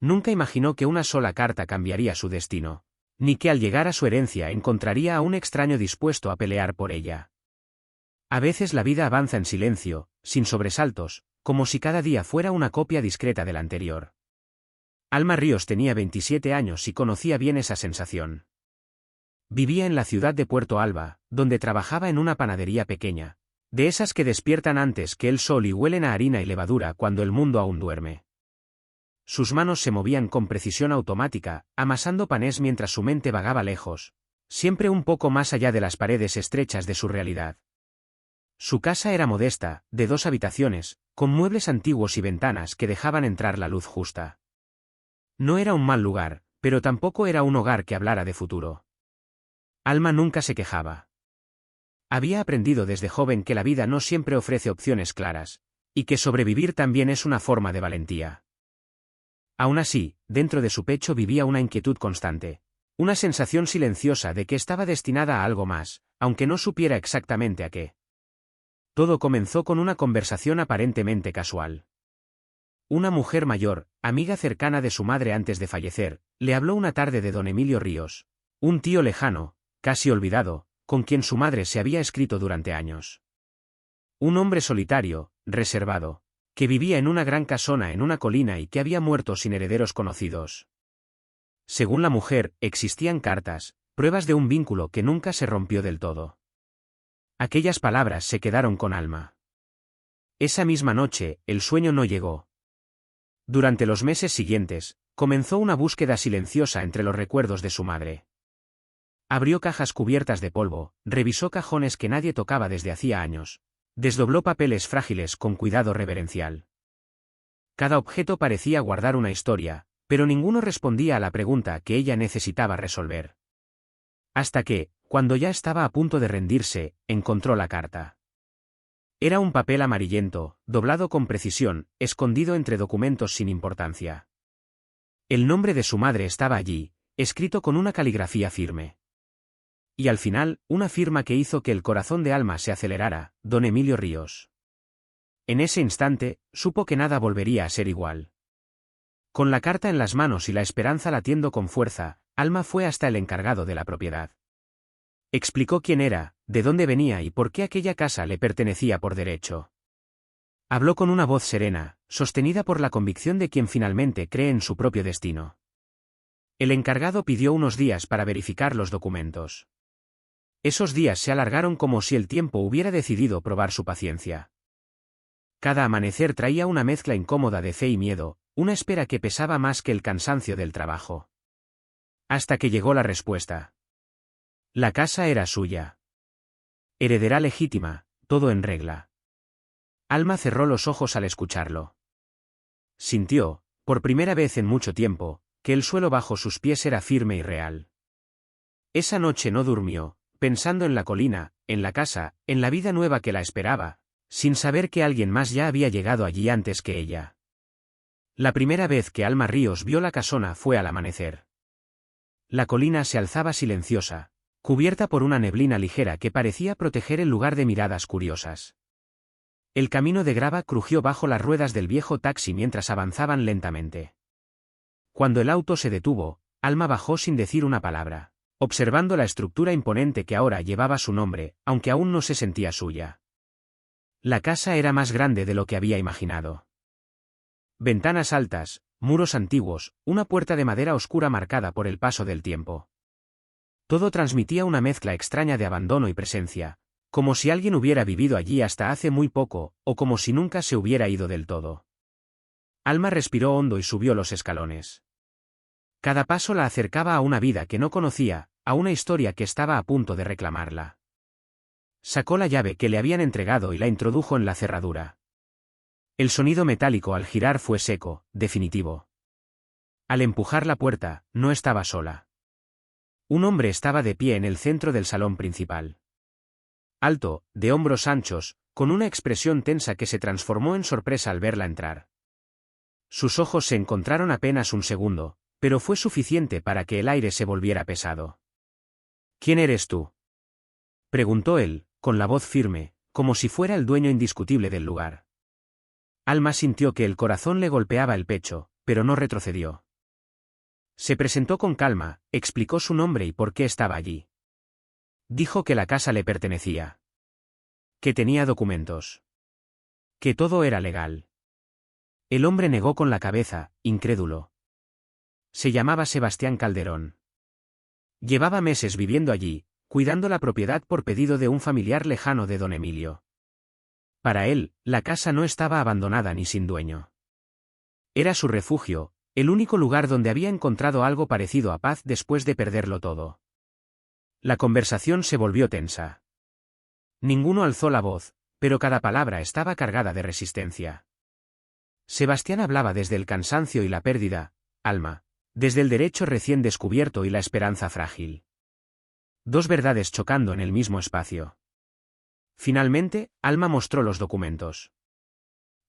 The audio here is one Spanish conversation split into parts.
Nunca imaginó que una sola carta cambiaría su destino, ni que al llegar a su herencia encontraría a un extraño dispuesto a pelear por ella. A veces la vida avanza en silencio, sin sobresaltos, como si cada día fuera una copia discreta del anterior. Alma Ríos tenía 27 años y conocía bien esa sensación. Vivía en la ciudad de Puerto Alba, donde trabajaba en una panadería pequeña, de esas que despiertan antes que el sol y huelen a harina y levadura cuando el mundo aún duerme. Sus manos se movían con precisión automática, amasando panés mientras su mente vagaba lejos, siempre un poco más allá de las paredes estrechas de su realidad. Su casa era modesta, de 2 habitaciones, con muebles antiguos y ventanas que dejaban entrar la luz justa. No era un mal lugar, pero tampoco era un hogar que hablara de futuro. Alma nunca se quejaba. Había aprendido desde joven que la vida no siempre ofrece opciones claras, y que sobrevivir también es una forma de valentía. Aún así, dentro de su pecho vivía una inquietud constante, una sensación silenciosa de que estaba destinada a algo más, aunque no supiera exactamente a qué. Todo comenzó con una conversación aparentemente casual. Una mujer mayor, amiga cercana de su madre antes de fallecer, le habló una tarde de don Emilio Ríos, un tío lejano, casi olvidado, con quien su madre se había escrito durante años. Un hombre solitario, reservado, que vivía en una gran casona en una colina y que había muerto sin herederos conocidos. Según la mujer, existían cartas, pruebas de un vínculo que nunca se rompió del todo. Aquellas palabras se quedaron con Alma. Esa misma noche, el sueño no llegó. Durante los meses siguientes, comenzó una búsqueda silenciosa entre los recuerdos de su madre. Abrió cajas cubiertas de polvo, revisó cajones que nadie tocaba desde hacía años, desdobló papeles frágiles con cuidado reverencial. Cada objeto parecía guardar una historia, pero ninguno respondía a la pregunta que ella necesitaba resolver. Hasta que, cuando ya estaba a punto de rendirse, encontró la carta. Era un papel amarillento, doblado con precisión, escondido entre documentos sin importancia. El nombre de su madre estaba allí, escrito con una caligrafía firme. Y al final, una firma que hizo que el corazón de Alma se acelerara, don Emilio Ríos. En ese instante, supo que nada volvería a ser igual. Con la carta en las manos y la esperanza latiendo con fuerza, Alma fue hasta el encargado de la propiedad. Explicó quién era, de dónde venía y por qué aquella casa le pertenecía por derecho. Habló con una voz serena, sostenida por la convicción de quien finalmente cree en su propio destino. El encargado pidió unos días para verificar los documentos. Esos días se alargaron como si el tiempo hubiera decidido probar su paciencia. Cada amanecer traía una mezcla incómoda de fe y miedo, una espera que pesaba más que el cansancio del trabajo. Hasta que llegó la respuesta. La casa era suya. Heredera legítima, todo en regla. Alma cerró los ojos al escucharlo. Sintió, por primera vez en mucho tiempo, que el suelo bajo sus pies era firme y real. Esa noche no durmió, pensando en la colina, en la casa, en la vida nueva que la esperaba, sin saber que alguien más ya había llegado allí antes que ella. La primera vez que Alma Ríos vio la casona fue al amanecer. La colina se alzaba silenciosa, cubierta por una neblina ligera que parecía proteger el lugar de miradas curiosas. El camino de grava crujió bajo las ruedas del viejo taxi mientras avanzaban lentamente. Cuando el auto se detuvo, Alma bajó sin decir una palabra, observando la estructura imponente que ahora llevaba su nombre, aunque aún no se sentía suya. La casa era más grande de lo que había imaginado. Ventanas altas, muros antiguos, una puerta de madera oscura marcada por el paso del tiempo. Todo transmitía una mezcla extraña de abandono y presencia, como si alguien hubiera vivido allí hasta hace muy poco, o como si nunca se hubiera ido del todo. Alma respiró hondo y subió los escalones. Cada paso la acercaba a una vida que no conocía, a una historia que estaba a punto de reclamarla. Sacó la llave que le habían entregado y la introdujo en la cerradura. El sonido metálico al girar fue seco, definitivo. Al empujar la puerta, no estaba sola. Un hombre estaba de pie en el centro del salón principal. Alto, de hombros anchos, con una expresión tensa que se transformó en sorpresa al verla entrar. Sus ojos se encontraron apenas un segundo, pero fue suficiente para que el aire se volviera pesado. ¿Quién eres tú?, preguntó él, con la voz firme, como si fuera el dueño indiscutible del lugar. Alma sintió que el corazón le golpeaba el pecho, pero no retrocedió. Se presentó con calma, explicó su nombre y por qué estaba allí. Dijo que la casa le pertenecía. Que tenía documentos. Que todo era legal. El hombre negó con la cabeza, incrédulo. Se llamaba Sebastián Calderón. Llevaba meses viviendo allí, cuidando la propiedad por pedido de un familiar lejano de don Emilio. Para él, la casa no estaba abandonada ni sin dueño. Era su refugio, el único lugar donde había encontrado algo parecido a paz después de perderlo todo. La conversación se volvió tensa. Ninguno alzó la voz, pero cada palabra estaba cargada de resistencia. Sebastián hablaba desde el cansancio y la pérdida, Alma, desde el derecho recién descubierto y la esperanza frágil. Dos verdades chocando en el mismo espacio. Finalmente, Alma mostró los documentos.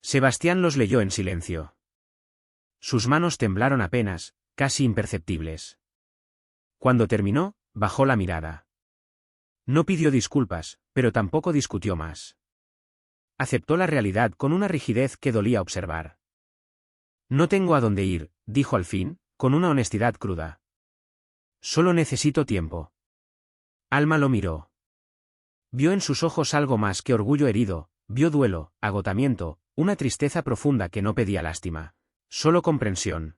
Sebastián los leyó en silencio. Sus manos temblaron apenas, casi imperceptibles. Cuando terminó, bajó la mirada. No pidió disculpas, pero tampoco discutió más. Aceptó la realidad con una rigidez que dolía observar. No tengo a dónde ir, dijo al fin, con una honestidad cruda. Solo necesito tiempo. Alma lo miró. Vio en sus ojos algo más que orgullo herido, vio duelo, agotamiento, una tristeza profunda que no pedía lástima, solo comprensión.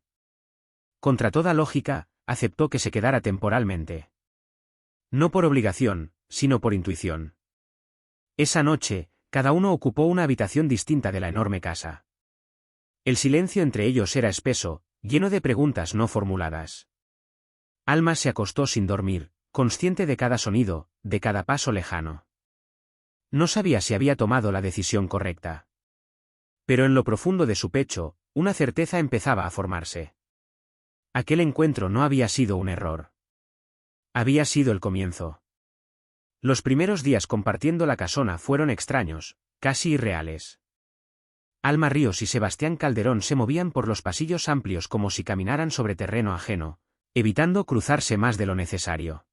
Contra toda lógica, aceptó que se quedara temporalmente. No por obligación, sino por intuición. Esa noche, cada uno ocupó una habitación distinta de la enorme casa. El silencio entre ellos era espeso, lleno de preguntas no formuladas. Alma se acostó sin dormir, consciente de cada sonido, de cada paso lejano. No sabía si había tomado la decisión correcta. Pero en lo profundo de su pecho, una certeza empezaba a formarse. Aquel encuentro no había sido un error. Había sido el comienzo. Los primeros días compartiendo la casona fueron extraños, casi irreales. Alma Ríos y Sebastián Calderón se movían por los pasillos amplios como si caminaran sobre terreno ajeno, evitando cruzarse más de lo necesario.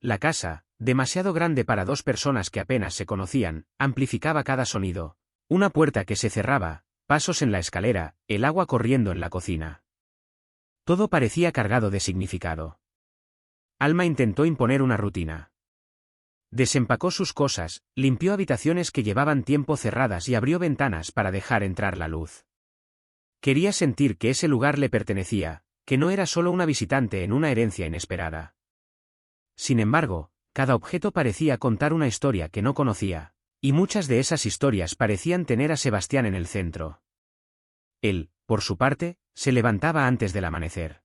La casa, demasiado grande para dos personas que apenas se conocían, amplificaba cada sonido, una puerta que se cerraba, pasos en la escalera, el agua corriendo en la cocina. Todo parecía cargado de significado. Alma intentó imponer una rutina. Desempacó sus cosas, limpió habitaciones que llevaban tiempo cerradas y abrió ventanas para dejar entrar la luz. Quería sentir que ese lugar le pertenecía, que no era solo una visitante en una herencia inesperada. Sin embargo, cada objeto parecía contar una historia que no conocía, y muchas de esas historias parecían tener a Sebastián en el centro. Él, por su parte, se levantaba antes del amanecer.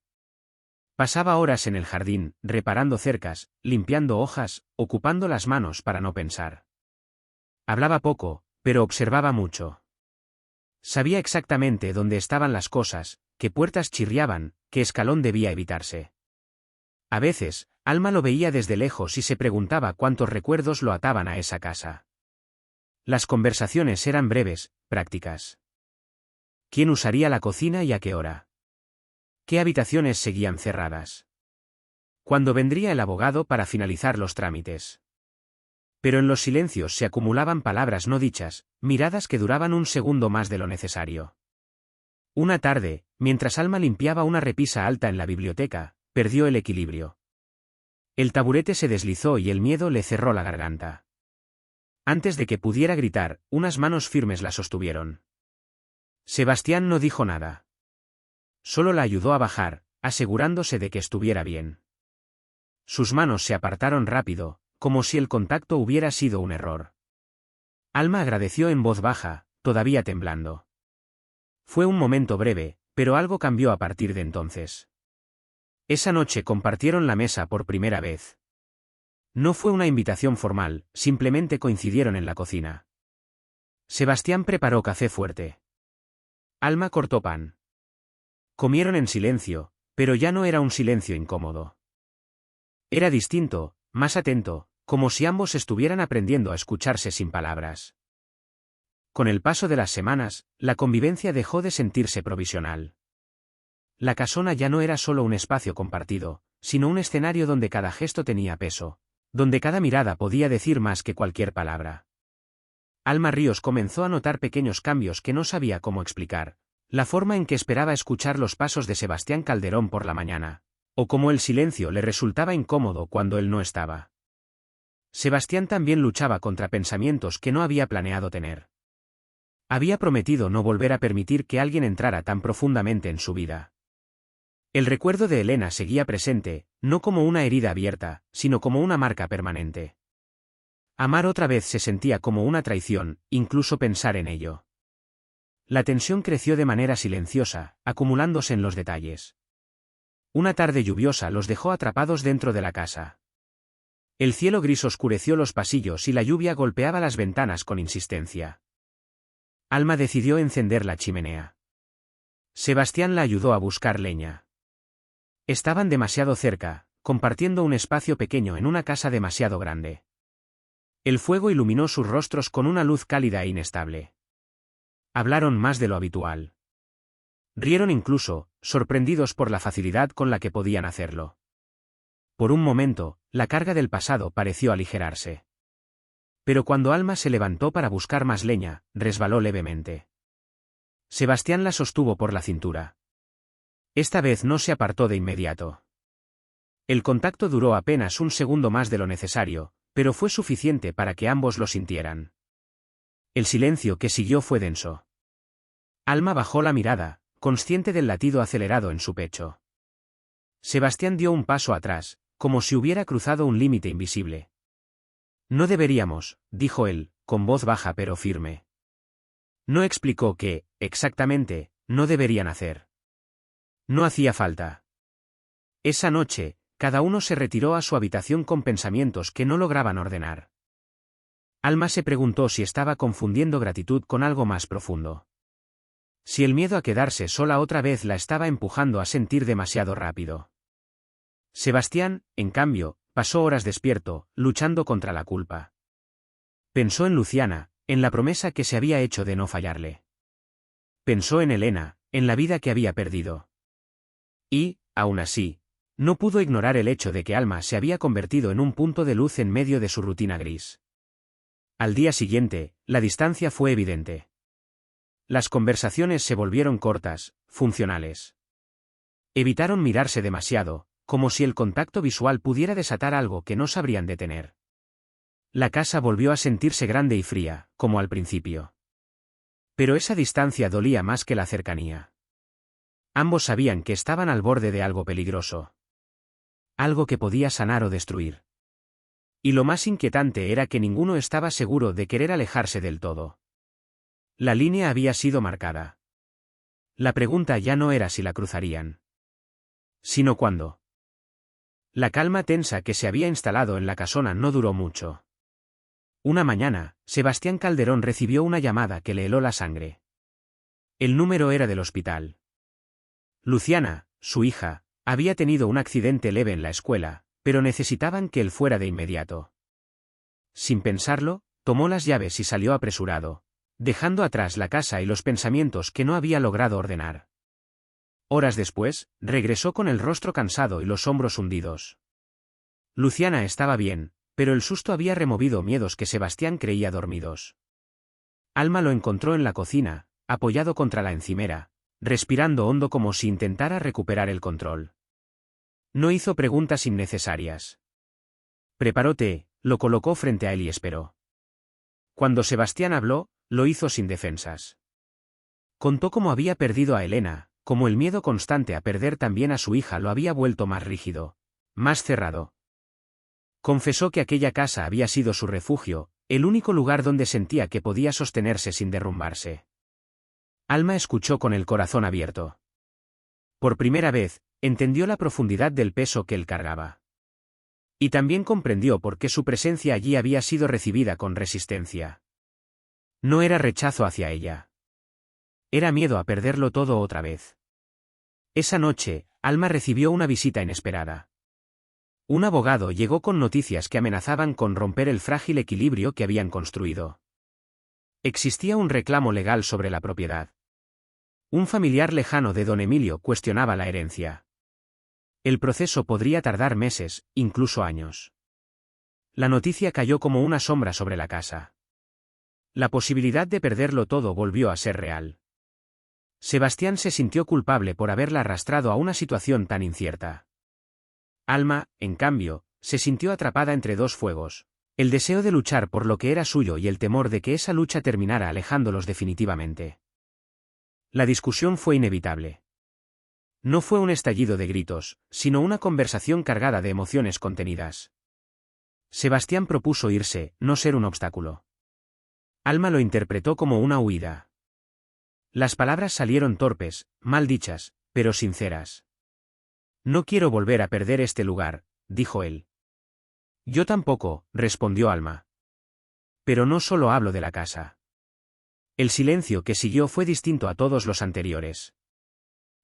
Pasaba horas en el jardín, reparando cercas, limpiando hojas, ocupando las manos para no pensar. Hablaba poco, pero observaba mucho. Sabía exactamente dónde estaban las cosas, qué puertas chirriaban, qué escalón debía evitarse. A veces, Alma lo veía desde lejos y se preguntaba cuántos recuerdos lo ataban a esa casa. Las conversaciones eran breves, prácticas. ¿Quién usaría la cocina y a qué hora? ¿Qué habitaciones seguían cerradas? ¿Cuándo vendría el abogado para finalizar los trámites? Pero en los silencios se acumulaban palabras no dichas, miradas que duraban un segundo más de lo necesario. Una tarde, mientras Alma limpiaba una repisa alta en la biblioteca, perdió el equilibrio. El taburete se deslizó y el miedo le cerró la garganta. Antes de que pudiera gritar, unas manos firmes la sostuvieron. Sebastián no dijo nada. Solo la ayudó a bajar, asegurándose de que estuviera bien. Sus manos se apartaron rápido, como si el contacto hubiera sido un error. Alma agradeció en voz baja, todavía temblando. Fue un momento breve, pero algo cambió a partir de entonces. Esa noche compartieron la mesa por primera vez. No fue una invitación formal, simplemente coincidieron en la cocina. Sebastián preparó café fuerte. Alma cortó pan. Comieron en silencio, pero ya no era un silencio incómodo. Era distinto, más atento, como si ambos estuvieran aprendiendo a escucharse sin palabras. Con el paso de las semanas, la convivencia dejó de sentirse provisional. La casona ya no era solo un espacio compartido, sino un escenario donde cada gesto tenía peso, donde cada mirada podía decir más que cualquier palabra. Alma Ríos comenzó a notar pequeños cambios que no sabía cómo explicar. La forma en que esperaba escuchar los pasos de Sebastián Calderón por la mañana, o cómo el silencio le resultaba incómodo cuando él no estaba. Sebastián también luchaba contra pensamientos que no había planeado tener. Había prometido no volver a permitir que alguien entrara tan profundamente en su vida. El recuerdo de Elena seguía presente, no como una herida abierta, sino como una marca permanente. Amar otra vez se sentía como una traición, incluso pensar en ello. La tensión creció de manera silenciosa, acumulándose en los detalles. Una tarde lluviosa los dejó atrapados dentro de la casa. El cielo gris oscureció los pasillos y la lluvia golpeaba las ventanas con insistencia. Alma decidió encender la chimenea. Sebastián la ayudó a buscar leña. Estaban demasiado cerca, compartiendo un espacio pequeño en una casa demasiado grande. El fuego iluminó sus rostros con una luz cálida e inestable. Hablaron más de lo habitual. Rieron incluso, sorprendidos por la facilidad con la que podían hacerlo. Por un momento, la carga del pasado pareció aligerarse. Pero cuando Alma se levantó para buscar más leña, resbaló levemente. Sebastián la sostuvo por la cintura. Esta vez no se apartó de inmediato. El contacto duró apenas un segundo más de lo necesario, pero fue suficiente para que ambos lo sintieran. El silencio que siguió fue denso. Alma bajó la mirada, consciente del latido acelerado en su pecho. Sebastián dio un paso atrás, como si hubiera cruzado un límite invisible. No deberíamos, dijo él, con voz baja pero firme. No explicó qué, exactamente, no deberían hacer. No hacía falta. Esa noche, cada uno se retiró a su habitación con pensamientos que no lograban ordenar. Alma se preguntó si estaba confundiendo gratitud con algo más profundo. Si el miedo a quedarse sola otra vez la estaba empujando a sentir demasiado rápido. Sebastián, en cambio, pasó horas despierto, luchando contra la culpa. Pensó en Luciana, en la promesa que se había hecho de no fallarle. Pensó en Elena, en la vida que había perdido. Y, aún así, no pudo ignorar el hecho de que Alma se había convertido en un punto de luz en medio de su rutina gris. Al día siguiente, la distancia fue evidente. Las conversaciones se volvieron cortas, funcionales. Evitaron mirarse demasiado, como si el contacto visual pudiera desatar algo que no sabrían detener. La casa volvió a sentirse grande y fría, como al principio. Pero esa distancia dolía más que la cercanía. Ambos sabían que estaban al borde de algo peligroso. Algo que podía sanar o destruir. Y lo más inquietante era que ninguno estaba seguro de querer alejarse del todo. La línea había sido marcada. La pregunta ya no era si la cruzarían, sino cuándo. La calma tensa que se había instalado en la casona no duró mucho. Una mañana, Sebastián Calderón recibió una llamada que le heló la sangre. El número era del hospital. Luciana, su hija, había tenido un accidente leve en la escuela, pero necesitaban que él fuera de inmediato. Sin pensarlo, tomó las llaves y salió apresurado, dejando atrás la casa y los pensamientos que no había logrado ordenar. Horas después, regresó con el rostro cansado y los hombros hundidos. Luciana estaba bien, pero el susto había removido miedos que Sebastián creía dormidos. Alma lo encontró en la cocina, apoyado contra la encimera, respirando hondo como si intentara recuperar el control. No hizo preguntas innecesarias. Preparó té, lo colocó frente a él y esperó. Cuando Sebastián habló, lo hizo sin defensas. Contó cómo había perdido a Elena, cómo el miedo constante a perder también a su hija lo había vuelto más rígido, más cerrado. Confesó que aquella casa había sido su refugio, el único lugar donde sentía que podía sostenerse sin derrumbarse. Alma escuchó con el corazón abierto. Por primera vez, entendió la profundidad del peso que él cargaba. Y también comprendió por qué su presencia allí había sido recibida con resistencia. No era rechazo hacia ella. Era miedo a perderlo todo otra vez. Esa noche, Alma recibió una visita inesperada. Un abogado llegó con noticias que amenazaban con romper el frágil equilibrio que habían construido. Existía un reclamo legal sobre la propiedad. Un familiar lejano de don Emilio cuestionaba la herencia. El proceso podría tardar meses, incluso años. La noticia cayó como una sombra sobre la casa. La posibilidad de perderlo todo volvió a ser real. Sebastián se sintió culpable por haberla arrastrado a una situación tan incierta. Alma, en cambio, se sintió atrapada entre dos fuegos, el deseo de luchar por lo que era suyo y el temor de que esa lucha terminara alejándolos definitivamente. La discusión fue inevitable. No fue un estallido de gritos, sino una conversación cargada de emociones contenidas. Sebastián propuso irse, no ser un obstáculo. Alma lo interpretó como una huida. Las palabras salieron torpes, mal dichas, pero sinceras. No quiero volver a perder este lugar, dijo él. Yo tampoco, respondió Alma. Pero no solo hablo de la casa. El silencio que siguió fue distinto a todos los anteriores.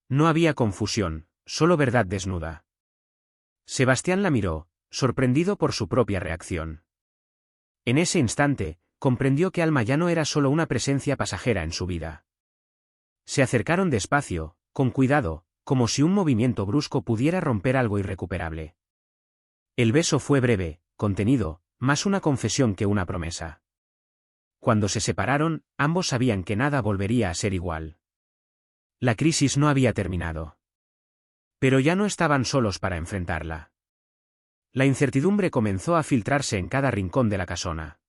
No había confusión, solo verdad desnuda. Sebastián la miró, sorprendido por su propia reacción. En ese instante, comprendió que Alma ya no era solo una presencia pasajera en su vida. Se acercaron despacio, con cuidado, como si un movimiento brusco pudiera romper algo irrecuperable. El beso fue breve, contenido, más una confesión que una promesa. Cuando se separaron, ambos sabían que nada volvería a ser igual. La crisis no había terminado. Pero ya no estaban solos para enfrentarla. La incertidumbre comenzó a filtrarse en cada rincón de la casona.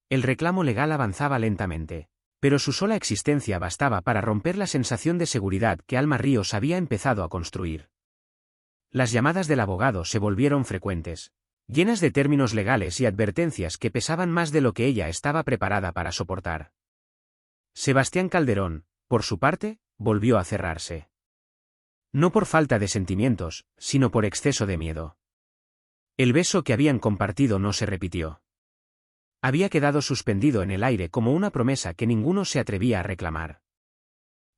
El reclamo legal avanzaba lentamente, pero su sola existencia bastaba para romper la sensación de seguridad que Alma Ríos había empezado a construir. Las llamadas del abogado se volvieron frecuentes, llenas de términos legales y advertencias que pesaban más de lo que ella estaba preparada para soportar. Sebastián Calderón, por su parte, volvió a cerrarse. No por falta de sentimientos, sino por exceso de miedo. El beso que habían compartido no se repitió. Había quedado suspendido en el aire como una promesa que ninguno se atrevía a reclamar.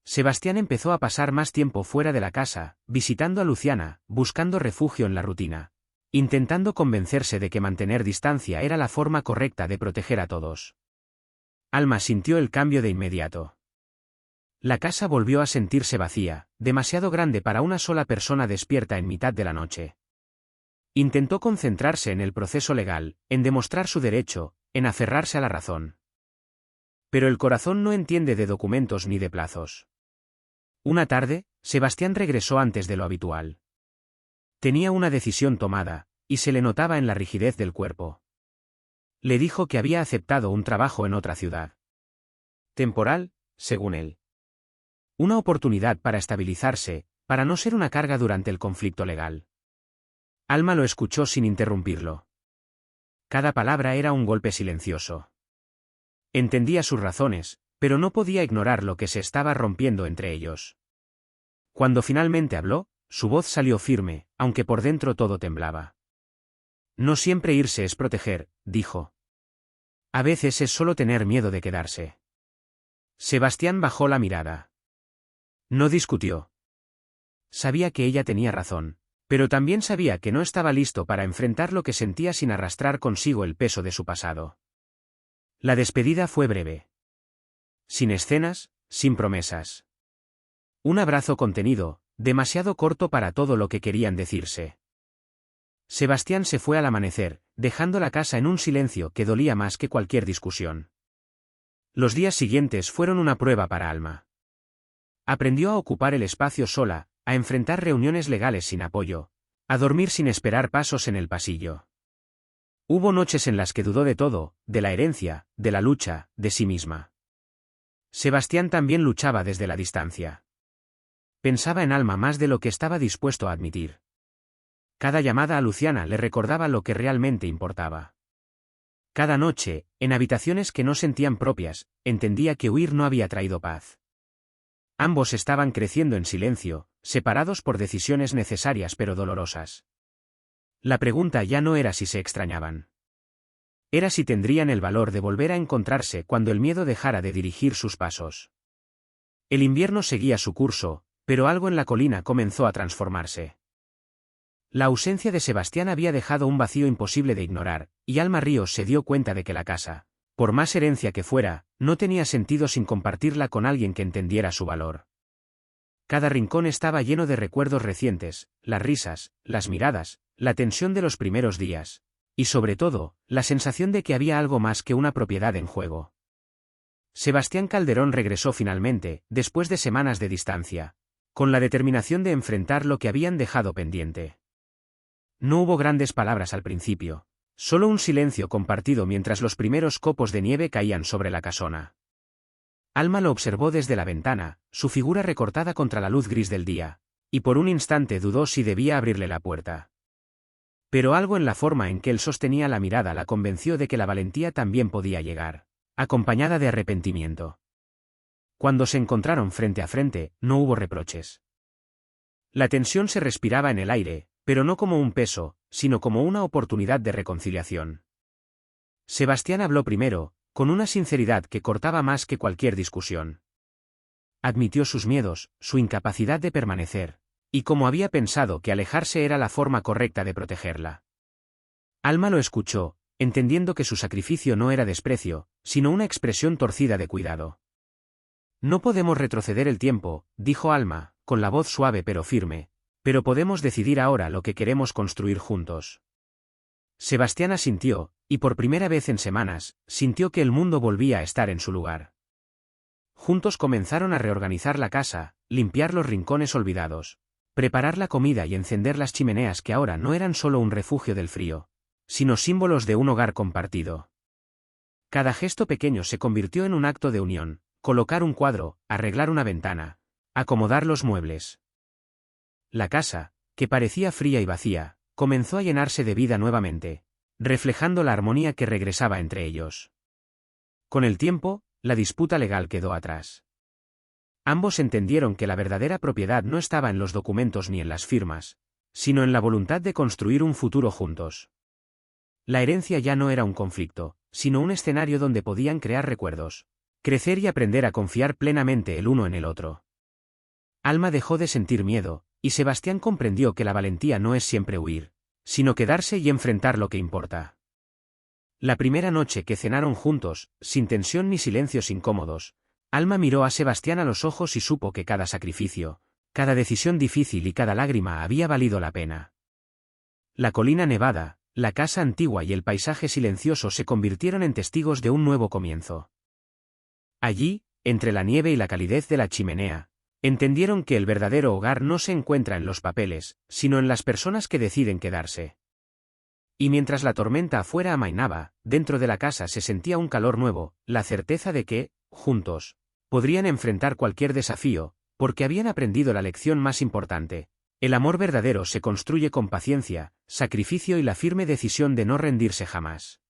Sebastián empezó a pasar más tiempo fuera de la casa, visitando a Luciana, buscando refugio en la rutina, intentando convencerse de que mantener distancia era la forma correcta de proteger a todos. Alma sintió el cambio de inmediato. La casa volvió a sentirse vacía, demasiado grande para una sola persona despierta en mitad de la noche. Intentó concentrarse en el proceso legal, en demostrar su derecho, en aferrarse a la razón. Pero el corazón no entiende de documentos ni de plazos. Una tarde, Sebastián regresó antes de lo habitual. Tenía una decisión tomada, y se le notaba en la rigidez del cuerpo. Le dijo que había aceptado un trabajo en otra ciudad. Temporal, según él. Una oportunidad para estabilizarse, para no ser una carga durante el conflicto legal. Alma lo escuchó sin interrumpirlo. Cada palabra era un golpe silencioso. Entendía sus razones, pero no podía ignorar lo que se estaba rompiendo entre ellos. Cuando finalmente habló, su voz salió firme, aunque por dentro todo temblaba. No siempre irse es proteger, dijo. A veces es solo tener miedo de quedarse. Sebastián bajó la mirada. No discutió. Sabía que ella tenía razón, pero también sabía que no estaba listo para enfrentar lo que sentía sin arrastrar consigo el peso de su pasado. La despedida fue breve. Sin escenas, sin promesas. Un abrazo contenido, demasiado corto para todo lo que querían decirse. Sebastián se fue al amanecer, dejando la casa en un silencio que dolía más que cualquier discusión. Los días siguientes fueron una prueba para Alma. Aprendió a ocupar el espacio sola, a enfrentar reuniones legales sin apoyo, a dormir sin esperar pasos en el pasillo. Hubo noches en las que dudó de todo, de la herencia, de la lucha, de sí misma. Sebastián también luchaba desde la distancia. Pensaba en Alma más de lo que estaba dispuesto a admitir. Cada llamada a Luciana le recordaba lo que realmente importaba. Cada noche, en habitaciones que no sentían propias, entendía que huir no había traído paz. Ambos estaban creciendo en silencio, separados por decisiones necesarias pero dolorosas. La pregunta ya no era si se extrañaban. Era si tendrían el valor de volver a encontrarse cuando el miedo dejara de dirigir sus pasos. El invierno seguía su curso, pero algo en la colina comenzó a transformarse. La ausencia de Sebastián había dejado un vacío imposible de ignorar, y Alma Ríos se dio cuenta de que la casa, por más herencia que fuera, no tenía sentido sin compartirla con alguien que entendiera su valor. Cada rincón estaba lleno de recuerdos recientes, las risas, las miradas, la tensión de los primeros días, y sobre todo, la sensación de que había algo más que una propiedad en juego. Sebastián Calderón regresó finalmente, después de semanas de distancia, con la determinación de enfrentar lo que habían dejado pendiente. No hubo grandes palabras al principio, solo un silencio compartido mientras los primeros copos de nieve caían sobre la casona. Alma lo observó desde la ventana, su figura recortada contra la luz gris del día, y por un instante dudó si debía abrirle la puerta. Pero algo en la forma en que él sostenía la mirada la convenció de que la valentía también podía llegar, acompañada de arrepentimiento. Cuando se encontraron frente a frente, no hubo reproches. La tensión se respiraba en el aire, pero no como un peso, sino como una oportunidad de reconciliación. Sebastián habló primero, con una sinceridad que cortaba más que cualquier discusión. Admitió sus miedos, su incapacidad de permanecer, y como había pensado que alejarse era la forma correcta de protegerla. Alma lo escuchó, entendiendo que su sacrificio no era desprecio, sino una expresión torcida de cuidado. No podemos retroceder el tiempo, dijo Alma, con la voz suave pero firme, pero podemos decidir ahora lo que queremos construir juntos. Sebastián asintió, y por primera vez en semanas, sintió que el mundo volvía a estar en su lugar. Juntos comenzaron a reorganizar la casa, limpiar los rincones olvidados, preparar la comida y encender las chimeneas que ahora no eran solo un refugio del frío, sino símbolos de un hogar compartido. Cada gesto pequeño se convirtió en un acto de unión, colocar un cuadro, arreglar una ventana, acomodar los muebles. La casa, que parecía fría y vacía, comenzó a llenarse de vida nuevamente, reflejando la armonía que regresaba entre ellos. Con el tiempo, la disputa legal quedó atrás. Ambos entendieron que la verdadera propiedad no estaba en los documentos ni en las firmas, sino en la voluntad de construir un futuro juntos. La herencia ya no era un conflicto, sino un escenario donde podían crear recuerdos, crecer y aprender a confiar plenamente el uno en el otro. Alma dejó de sentir miedo, y Sebastián comprendió que la valentía no es siempre huir, sino quedarse y enfrentar lo que importa. La primera noche que cenaron juntos, sin tensión ni silencios incómodos, Alma miró a Sebastián a los ojos y supo que cada sacrificio, cada decisión difícil y cada lágrima había valido la pena. La colina nevada, la casa antigua y el paisaje silencioso se convirtieron en testigos de un nuevo comienzo. Allí, entre la nieve y la calidez de la chimenea, entendieron que el verdadero hogar no se encuentra en los papeles, sino en las personas que deciden quedarse. Y mientras la tormenta afuera amainaba, dentro de la casa se sentía un calor nuevo, la certeza de que, juntos, podrían enfrentar cualquier desafío, porque habían aprendido la lección más importante. El amor verdadero se construye con paciencia, sacrificio y la firme decisión de no rendirse jamás.